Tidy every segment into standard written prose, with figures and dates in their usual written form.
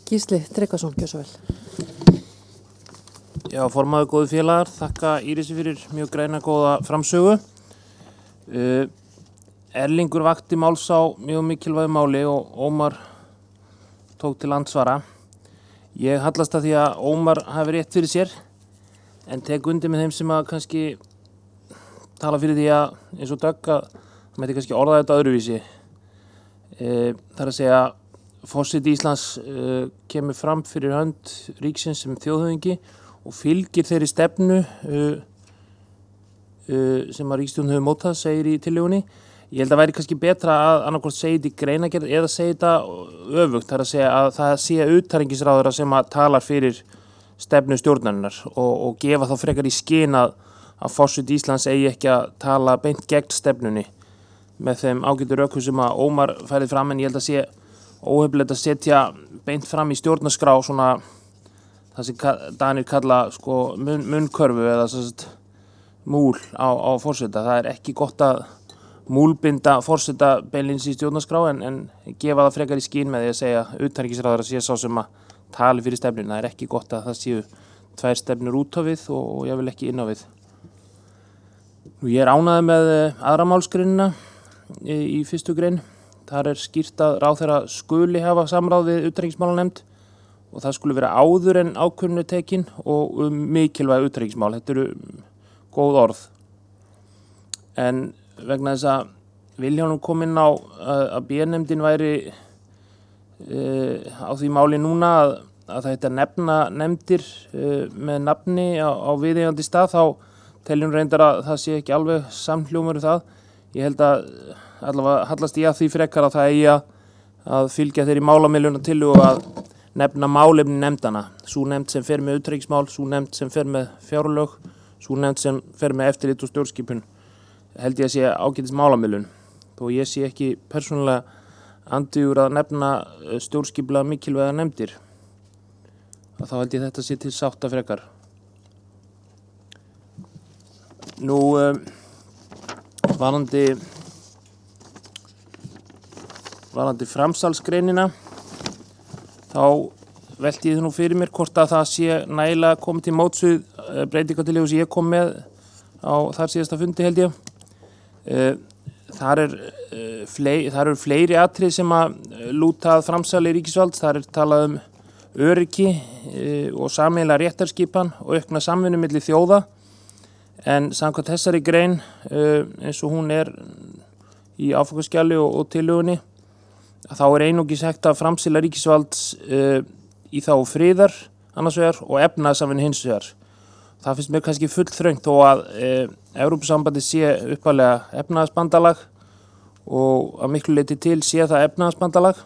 Gísli Tryggvason, gjörðu svo vel. Já, formaður góðu félagar, þakka Írisi fyrir mjög græna góða framsögu. Erlingur vakti máls á mjög mikilvægu máli og Ómar tók til andsvara. Ég hallast að því að Ómar hafi rétt fyrir sér, en tek undir með þeim sem að kannski tala fyrir því að, eins og Dögg, að það mætti kannski orða þetta öðruvísi. Það er að segja, forseti Íslands kemur fram fyrir hönd ríkisins sem þjóðhöfðingi og fylgir þeirri stefnu sem að ríkisstjórn hefur mótað, segir í tillögunni. Ég held að væri kannski betra að annarkvort segja þetta í greinargerð eða segja þetta öfugt. Það er að segja að það sé utanríkisráðherra sem að talar fyrir stefnu stjórnarinnar og gefa þá frekar í skyn að forseti Íslands eigi ekki að tala beint gegn stefnunni með þeim ágætu rökum sem að Ómar færði fram, en ég held að sé óhefnilegt að setja beint fram í stjórnarskrá svona það sem Danir kalla sko munnkörfu eða múl á forseta. Það er ekki gott að múlbinda forseta beinlínis í stjórnarskrá en gefa það frekar í skyn með því að segja utanríkisráðherra sé sá sem að tali fyrir stefnuna. Það er ekki gott að það séu tvær stefnur út á við og ég vil ekki inn á við. Ég er ánægður með aðra málsgreinina í fyrstu grein. Þar er skýrt að ráðherra skuli hafa samráð við utanríkismálanefnd og það skuli vera áður en ákvörðun er tekin og mikilvæg utanríkismál. Þetta eru góð orð. En vegna þess að Vilhjálmur kom inn á að B-nefndin væri á því máli núna að það heiti að nefna nefndir með nafni á viðeigandi stað, þá teljum reyndar að það sé ekki alveg samhljómur það. Ég held að allavega hallast ég að því frekar að það eigi að fylgja þeirri málamiðlunartillögu að nefna málefni nefndana. Sú nefnd sem fer með utanríkismál, sú nefnd sem fer með fjárlög, sú nefnd sem fer með eftirlit og stjórnskipun. Held ég að sé ágætis málamiðlun. Þó ég sé ekki persónulega andvígur að nefna stjórnskipulega mikilvæga nefndir. Þá held ég þetta sé til sátta frekar. Nú, varðandi framsalsgreinina, þá velti ég nú fyrir mér hvort að það sé nægilega komið til móts við breytingartillögu sem ég kom með á þar síðasta fundi, held ég. Þar eru fleiri atriði sem að lúta að framsali ríkisvalds. Þar er talað öryggi og sameiginlega réttarskipan og aukna samvinnu milli þjóða. En samkvæmt þessari grein, eins og hún er í áfangaskjali og tillögunni, þá er einungis hægt að framsala ríkisvalds í þá friðar annars vegar og efnahagssamvinnu hins vegar. Það finnst mér kannski full þröngt þó að Evrópusambandið sé upphaflega efnahagsbandalag og að miklu leyti til sé það efnahagsbandalag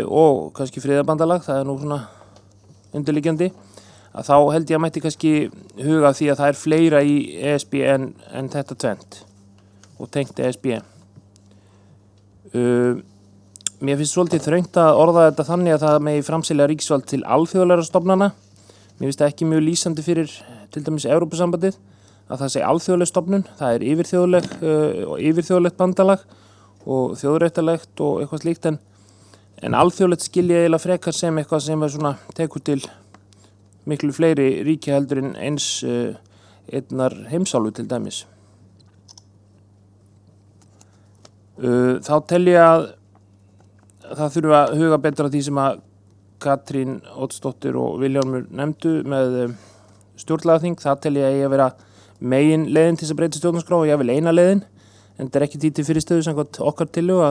og kannski friðarbandalag, það er nú svona undirliggjandi, að þá held ég að mætti kannski huga því að það er fleira í ESB en þetta tvennt og tengt ESB. Mér finnst svolítið þröngt að orða þetta þannig að það megi framselja ríkisvald til alþjóðlegra stofnana. Mér finnst það ekki mjög lýsandi fyrir til dæmis Evrópusambandið að það sé alþjóðleg stofnun. Það er yfirþjóðlegt bandalag og þjóðréttarlegt og eitthvað slíkt, en alþjóðlegt skil ég eiginlega frekar sem eitthvað sem er svona tekur til miklu fleiri ríki heldur en eins einnar heimsálfu til dæmis. Þá tel ég að það þurfa að huga betur að því sem að Katrín Oddsdóttir og Vilhjálmur nefndu með stjórnlagaþing. Það tel ég að vera megin leiðin til þess að breyta stjórnarskrá og jafnvel eina leiðin, en þetta er ekki til fyrirstöðu samkvæmt okkar tillögu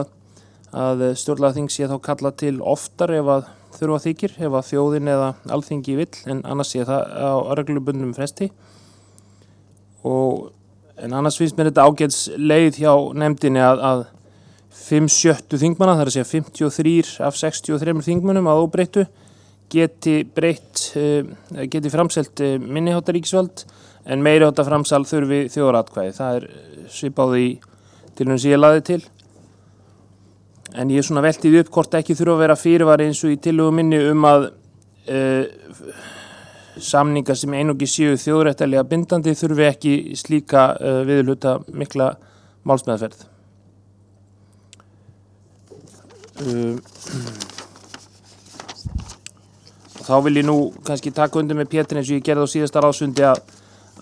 að stjórnlagaþing sé þá kallað til oftar ef að þurfa þykir, ef að þjóðin eða alþingi vill, en annars sé það á reglubundnum fresti. En annars finnst mér þetta ágætis leið hjá nefndinni að 5/7 þingmanna, það er að segja 53 af 63 þingmönnum að óbreyttu, geti framselt minniháttar ríkisvald, en meiriháttar framsal þurfi þjóðaratkvæði. Það er svipað í tillögunni sem ég lagði til. En ég er svona veltið upp hvort ekki þurfa að vera fyrirvari eins og í tillögu minni að samningar sem einungis séu þjóðréttarlega bindandi þurfi ekki slíka viðurhluta mikla málsmeðferð. Þá vil ég nú kannski taka undir með Pétur eins og ég gerði á síðasta ráðsfundi að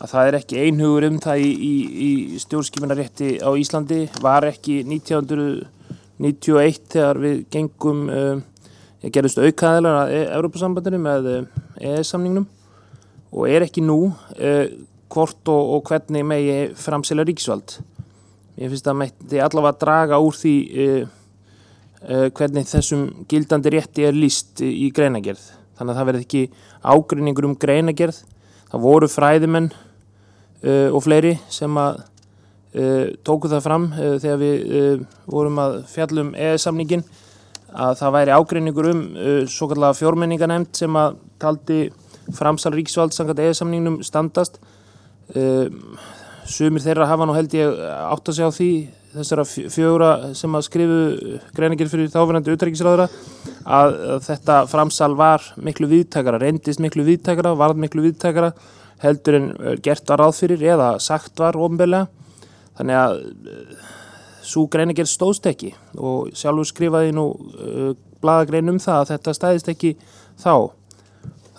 það ekki einhugur það í stjórnskipunarrétti á Íslandi, var ekki 1991 þegar við gengum, gerðust aukaaðilar að Evrópusambandinu með EES-samningnum og ekki nú hvort og hvernig megi framselja ríkisvald. Ég finnst að mætti allavega draga úr því hvernig þessum gildandi rétti lýst í greinagerð. Þannig að það verði ekki ágreiningur greinagerð. Það voru fræðimenn og fleiri sem að tóku það fram þegar við vorum að fjalla EES-samninginn að það væri ágreiningur svokallaða fjórmenninganefnd sem að taldi framsal ríkisvalds samkvæmt EES-samningnum standast. Sumir þeirra hafa nú held ég átt að segja á því, þessara fjögurra sem að skrifu greinargerð fyrir þáverandi utanríkisráðherra, að þetta framsal var miklu víðtækara, reyndist miklu víðtækara, varð miklu víðtækara heldur en gert var ráð fyrir eða sagt var opinberlega. Þannig að sú greinargerð stóðst ekki og sjálfur skrifaði nú blaðagrein það að þetta stæðist ekki þá.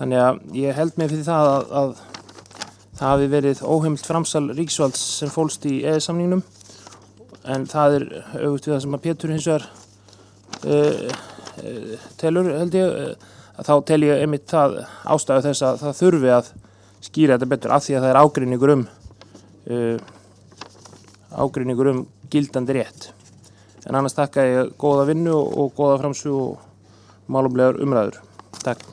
Þannig að ég held mig fyrir það að það hafi verið óheimilt framsal ríkisvalds sem fólst í EES-samningnum, en það öfugt við það sem að Pétur hins vegar telur, held ég, að þá tel ég einmitt það ástæðu þess að það þurfi að skýra þetta betur af því að það ágreiningur gildandi rétt. En annars þakka ég góða vinnu og góða framsögu og málefnalegar umræður. Takk.